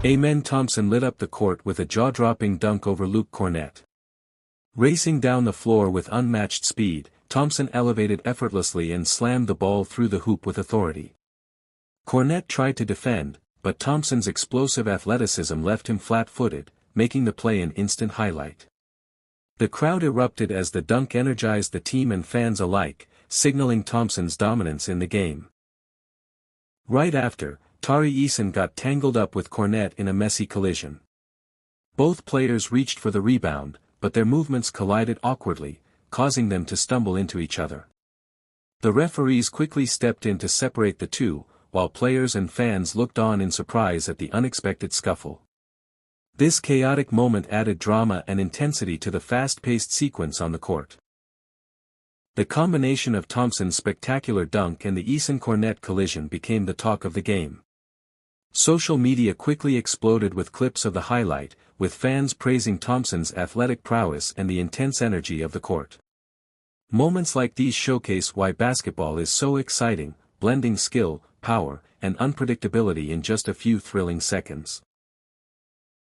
Amen. Thompson lit up the court with a jaw-dropping dunk over Kornet. Racing down the floor with unmatched speed, Thompson elevated effortlessly and slammed the ball through the hoop with authority. Kornet tried to defend, but Thompson's explosive athleticism left him flat-footed, making the play an instant highlight. The crowd erupted as the dunk energized the team and fans alike, signaling Thompson's dominance in the game. Right after, Tari Eason got tangled up with Kornet in a messy collision. Both players reached for the rebound, but their movements collided awkwardly, causing them to stumble into each other. The referees quickly stepped in to separate the two, while players and fans looked on in surprise at the unexpected scuffle. This chaotic moment added drama and intensity to the fast-paced sequence on the court. The combination of Thompson's spectacular dunk and the Eason-Kornet collision became the talk of the game. Social media quickly exploded with clips of the highlight, with fans praising Thompson's athletic prowess and the intense energy of the court. Moments like these showcase why basketball is so exciting, blending skill, power, and unpredictability in just a few thrilling seconds.